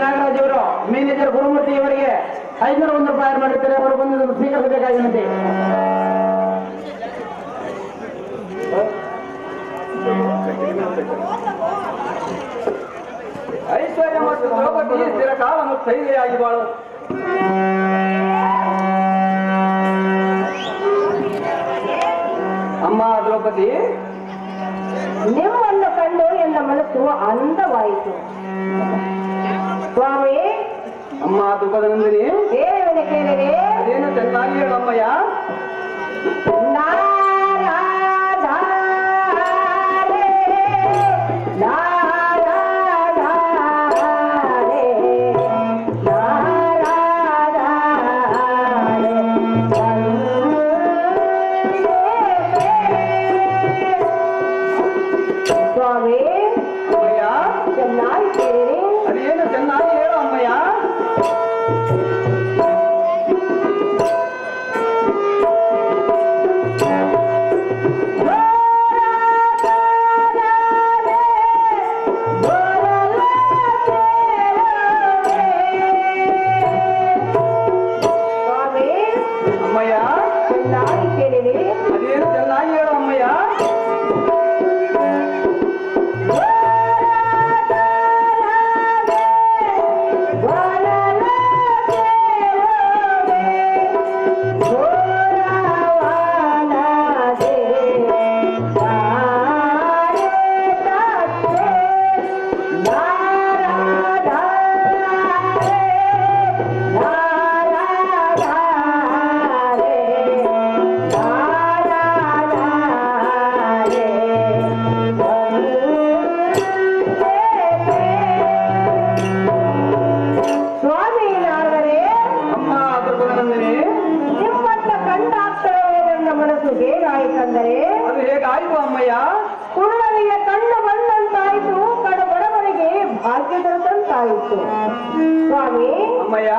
ನಾಗರಾಜ್ ಅವರು ಮ್ಯಾನೇಜರ್ ಗುರುಮೂರ್ತಿ ಇವರಿಗೆ 501 ರೂಪಾಯಿ ಮಾಡಿರ್ತಾರೆ. ಅವರು ಬಂದು ಸ್ವೀಕರಿಸಬೇಕಾಗಿರುತ್ತೆ. ಐಶ್ವರ್ಯ ಮತ್ತು ದ್ರೌಪದಿ ಸ್ಥಿರಕಾಲವನ್ನು ಸ್ಥೈರ್ಯಾಗಿ ಬಾಳು. ಅಮ್ಮ ದ್ರೌಪದಿ, ನಿಮ್ಮನ್ನು ಕಂಡು ಎನ್ನ ಮನಸ್ಸು ಆನಂದವಾಯಿತು. ಸ್ವಾಮಿ, ಅಮ್ಮ ದ್ರೌಪದನಂದಿನಿ, ಹೇಳುವುದೇ ಕೇಳಿದೆ. ಅದೇನು ಚೆನ್ನಾಗಿ ಹೇಳಮ್ಮಯ್ಯ. ಸ್ವಾಮಿ, ಅಮ್ಮಯ್ಯ, ಚೆನ್ನಾಗಿ ಕೇಳಿರಿ. ಅದೇನು ಚೆನ್ನಾಗಿ ಹೇಳು ಅಮ್ಮಯ್ಯ. ಸ್ವಾಮಿ, ಅಮ್ಮಯ್ಯ, ಚೆನ್ನಾಗಿ ಕೇಳಿರಿ. ಅದೇನು ಚೆನ್ನಾಗಿ ಹೇಳು ಅಮ್ಮಯ್ಯ. ಸ್ವಾಮಿ ನಾರದರೆ, ಅಮ್ಮ ದ್ರೌಪದನಂದಿನಿ, ನಿಮ್ಮನ್ನ ಕಂಡಾಗ್ತವೆ ನನ್ನ ಮನಸ್ಸು ಹೇಗಾಯಿತಂದರೆ, ಅದು ಹೇಗಾಯ್ತು ಅಮ್ಮಯ್ಯ. ಕುರುಡನಿಗೆ ಕಣ್ಣು ಬಂದಂತಾಯಿತು, ಕಡ ಬಡವರಿಗೆ ಭಾಗ್ಯ ದೊರೆತಂತಾಯಿತು. ಸ್ವಾಮಿ, ಅಮ್ಮಯ್ಯ,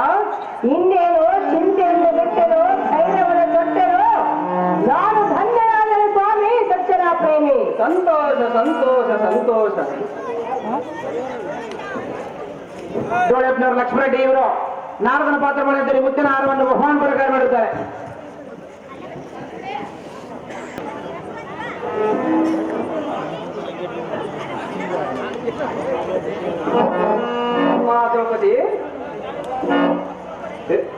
ಇನ್ನೇನು ಚಿಂತೆಯನ್ನು ಬಿಟ್ಟೆನೋ, ಧೈರ್ಯವನ್ನು ತೊಟ್ಟೆನೋ, ನಾನು ಧನ್ಯನಾದರೆ ಸ್ವಾಮಿ, ಸಜ್ಜನ ಪ್ರೇಮಿ. ಸಂತೋಷ ಸಂತೋಷ ಸಂತೋಷ. ಜೋಳಪ್ಪನವರು ಲಕ್ಷ್ಮಣ ರೆಡ್ಡಿ ಇವರು ನಾರದನ ಪಾತ್ರ ಮಾಡಿದ್ದಾರೆ. ಮುತ್ತಿನ ಹಾರವನ್ನು ಬಹುಮಾನ ಪ್ರಕಾರ ಮಾಡಿದ್ದಾರೆ. ಅಮ್ಮ ದ್ರೌಪದಿ,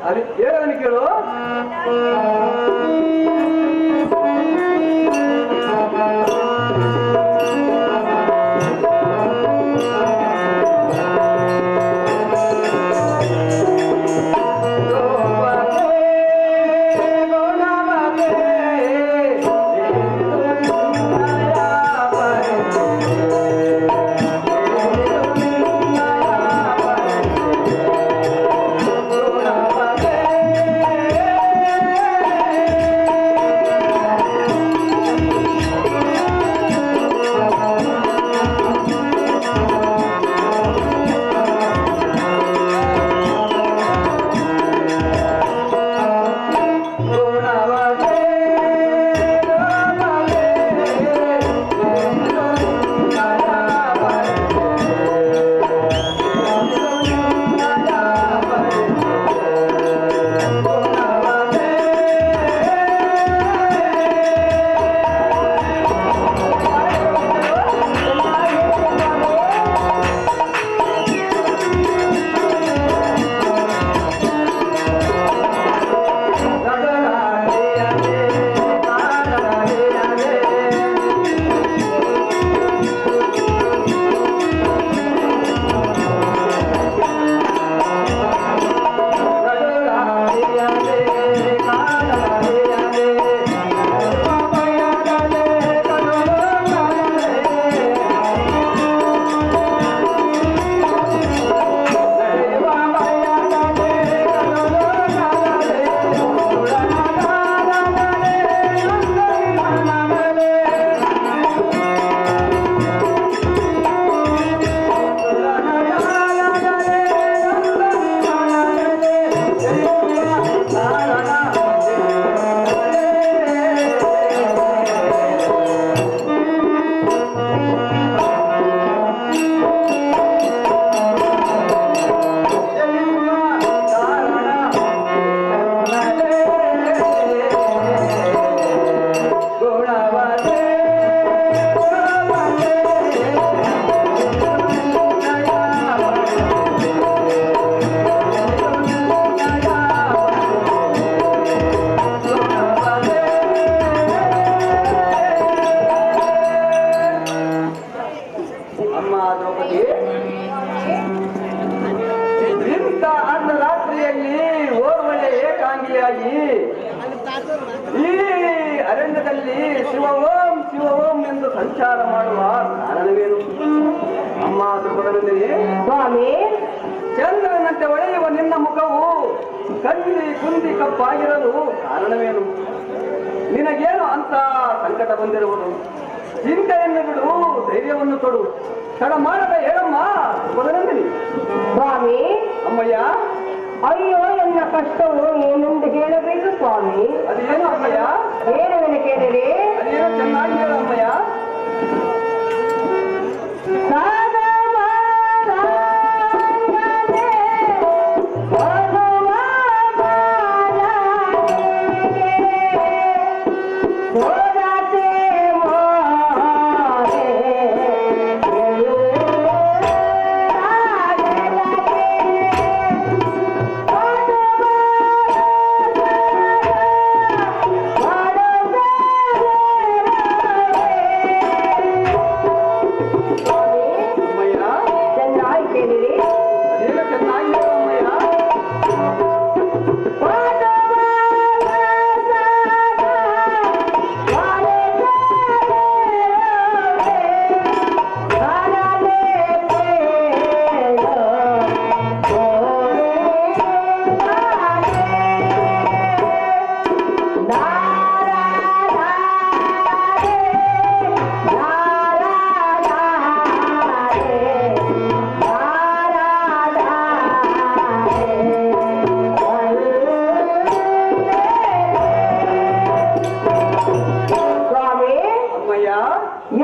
ಅದು ಹೇಳೋದನ್ನು ಕೇಳು. ದ್ರೌಪದಿ, ಇಂಥ ಅರ್ಧ ರಾತ್ರಿಯಲ್ಲಿ ಓರ್ವಳೆ ಏಕಾಂಗಿಯಾಗಿ ಈ ಅರಣ್ಯದಲ್ಲಿ ಶಿವ ಓಂ ಎಂದು ಸಂಚಾರ ಮಾಡುವ ಕಾರಣವೇನು? ಅಮ್ಮ ದ್ರೌಪದಿ, ಸ್ವಾಮಿ, ಚಂದ್ರನಂತೆ ಹೊಳೆಯುವ ನಿನ್ನ ಮುಖವು ಕುಂದಿ ಕಪ್ಪಾಗಿರಲು ಕಾರಣವೇನು? ನಿನಗೇನು ಅಂತ ಸಂಕಟ ಬಂದಿರುವುದು? ಚಿಂತೆಯನ್ನು ಬಿಡು, ಧೈರ್ಯವನ್ನು ಕೊಡು, ತಡ ಮಾಡದ ಹೇಳಮ್ಮ ದ್ರೌಪದಿ. ಸ್ವಾಮಿ, ಅಮ್ಮಯ್ಯ, ಅಯ್ಯೋ ನನ್ನ ಕಷ್ಟವು ಏನೆಂದು ಹೇಳಬೇಕು ಸ್ವಾಮಿ. ಅದೇನು ಅಮ್ಮಯ್ಯ? ಹೇಳುವೆನು ಕೇಳಿರಿ. ಅದೇನು ಚೆನ್ನಾಗಿ ಹೇಳು ಅಮ್ಮಯ್ಯ.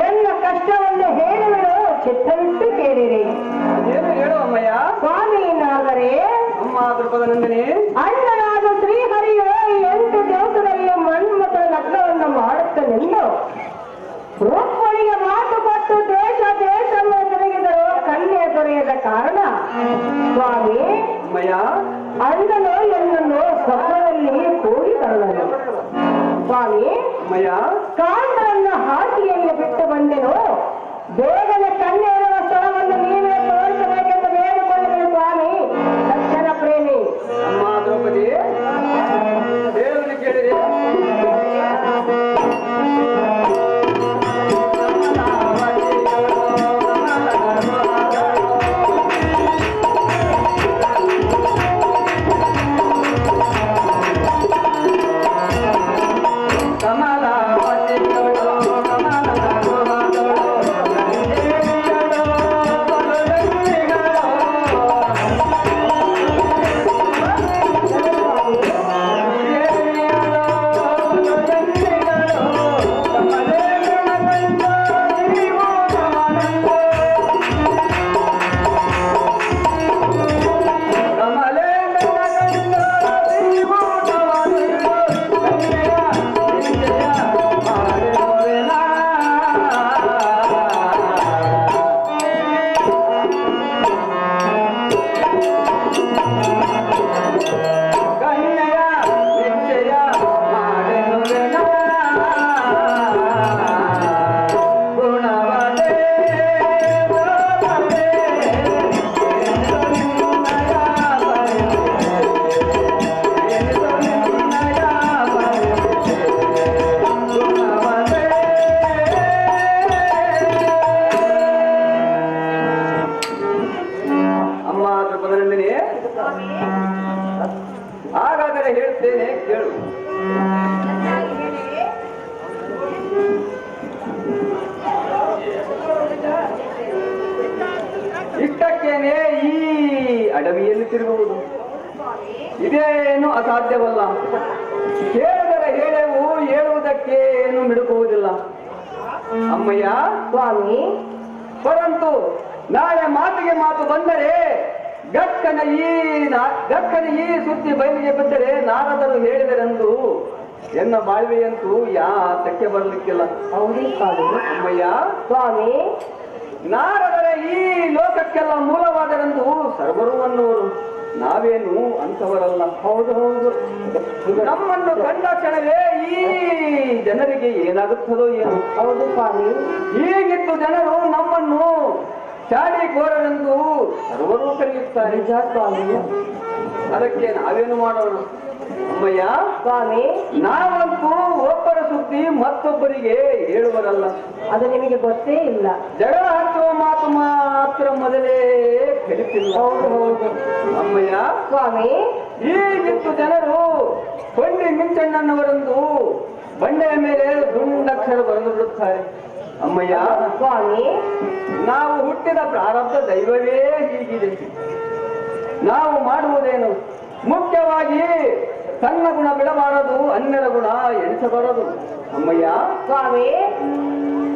ಎಲ್ಲ ಕಷ್ಟವನ್ನು ಹೇಳುವೆನು, ಚಿತ್ತವಿಟ್ಟು ಕೇಳಿರಿ. ಅದೇನು ಹೇಳು ಅಮ್ಮಯ್ಯ. ಸ್ವಾಮಿ, ನಾದರೆ ಅಮ್ಮ ದ್ರೌಪದಿ, ಅಣ್ಣನಾದ ಶ್ರೀಹರಿಯು 8 ದಿವಸದಲ್ಲಿ ಮನ್ಮಥನ ಲಗ್ನವನ್ನು ಮಾಡುತ್ತನೆಂದು ರುಕ್ಮಿಣಿಗೆ ಮಾತು ಕೊಟ್ಟು ದೇಶವನ್ನು ತಿರುಗಿದರು. ಕನ್ಯೆ ದೊರೆಯದ ಕಾರಣ ಸ್ವಾಮಿ ಅಮ್ಮಯ್ಯ, ಅಣ್ಣನು ಎನ್ನನ್ನು ಸ್ವಪ್ನದಲ್ಲಿ ಕೂಡಿ ತರಲನು. ಸ್ವಾಮಿ, ಅಮ್ಮಯ್ಯ, ಕಾಂತರನ್ನ ಹಾಸಿಗೆಯಲ್ಲಿ ಬಿಟ್ಟು ಬಂದೆನು. ಬೇಗನೆ ಕನ್ಯೆ ಇರುವ ಸ್ಥಳವನ್ನು ನೀವೇ ತೋರಿಸಬೇಕೆಂದು ಬೇಡಿಕೊಳ್ಳುವೆನು ಸ್ವಾಮಿ. ದಕ್ಷಿಣ ಪ್ರೇಮಿ. ಅಮ್ಮ ದ್ರೌಪದಿ, ಹೇಳುವುದು ಕೇಳಿರಿ. ಹಾಗಾದರೆ ಹೇಳ್ತೇನೆ ಕೇಳು. ಇಷ್ಟಕ್ಕೇನೆ ಈ ಅಡವಿಯಲ್ಲಿ ತಿರುಗುವುದು ಇದೇನು ಅಸಾಧ್ಯವಲ್ಲ. ಹೇಳಿದರೆ ಹೇಳೆವು, ಹೇಳುವುದಕ್ಕೆ ಏನು ಮಿಡುಕುವುದಿಲ್ಲ ಅಮ್ಮಯ್ಯ. ಸ್ವಾಮಿ, ಪರಂತು ನಾಳೆ ಮಾತಿಗೆ ಮಾತು ಬಂದರೆ ಗಕ್ಕನ ಈ ಸುದ್ದಿ ಬಯಲಿಗೆ ಬಿದ್ದರೆ ನಾರದರು ಹೇಳಿದರೆಂದು ಎನ್ನ ಬಾಳ್ವೆಯಂತೂ ಯಾತಕ್ಕೆ ಬರಲಿಕ್ಕಿಲ್ಲ. ಹೌದು ಸ್ವಾಮಿ. ಅಮ್ಮಯ್ಯ, ಸ್ವಾಮಿ, ನಾರದರ ಈ ಲೋಕಕ್ಕೆಲ್ಲ ಮೂಲವಾದರೆಂದು ಸರ್ವರು ಅನ್ನುವರು. ನಾವೇನು ಅಂಥವರಲ್ಲ. ಹೌದು ಹೌದು. ನಮ್ಮನ್ನು ಕಂಡ ಕ್ಷಣವೇ ಈ ಜನರಿಗೆ ಏನಾಗುತ್ತದೋ ಏನು. ಹೌದು ಸ್ವಾಮಿ. ಹೀಗಿತ್ತು ಜನರು ನಮ್ಮನ್ನು ಚಾಡಿಕೋರರೆಂದು ಸರ್ವರೂ ಕರೆಯುತ್ತಾರೆ. ಅದಕ್ಕೆ ನಾವೇನು ಮಾಡೋಣ ಅಮ್ಮಯ್ಯ? ಸ್ವಾಮಿ, ನಾವಂತೂ ಒಬ್ಬರ ಸುದ್ದಿ ಮತ್ತೊಬ್ಬರಿಗೆ ಹೇಳುವರಲ್ಲ. ಅದು ನಿಮಗೆ ಗೊತ್ತೇ ಇಲ್ಲ. ಜಗಳ ಹಚ್ಚುವ ಮಾತು ಮಾತ್ರ ಮೊದಲೇ ಕಲಿತಿಲ್ಲ. ಹೌದು ಹೌದು ಅಮ್ಮಯ್ಯ, ಸ್ವಾಮಿ. ಈಗಿತ್ತು ಜನರು ಕೊಂಡಿ ಮಿಂಚಣ್ಣನವರೆಂದು ಬಂಡೆಯ ಮೇಲೆ ದುಂಡಕ್ಷರ ಬರೆದು ಬಿಡುತ್ತಾರೆ. ಅಮ್ಮಯ್ಯ, ಸ್ವಾಮಿ, ನಾವು ಹುಟ್ಟಿದ ಪ್ರಾರಬ್ಧ ದೈವವೇ ಹೀಗಿದೆ. ನಾವು ಮಾಡುವುದೇನು? ಮುಖ್ಯವಾಗಿ ತನ್ನ ಗುಣ ಬಿಡಬಾರದು, ಅನ್ಯರ ಗುಣ ಎಣಿಸಬಾರದು. ಅಮ್ಮಯ್ಯ, ಸ್ವಾಮಿ,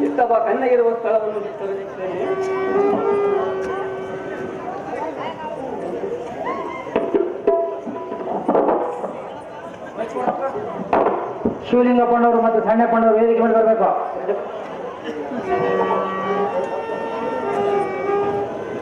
ಇತ್ತವ ಕಣ್ಣಗಿರುವ ಸ್ಥಳವನ್ನು ವಿಸ್ತರಿಸುತ್ತೇನೆ. ಶಿವಲಿಂಗ ಪಂಡವರು ಮತ್ತು ಸಣ್ಣ ಪಂಡವರು ವೇದಿಕೆ ಮೇಲೆ ಬರಬೇಕು.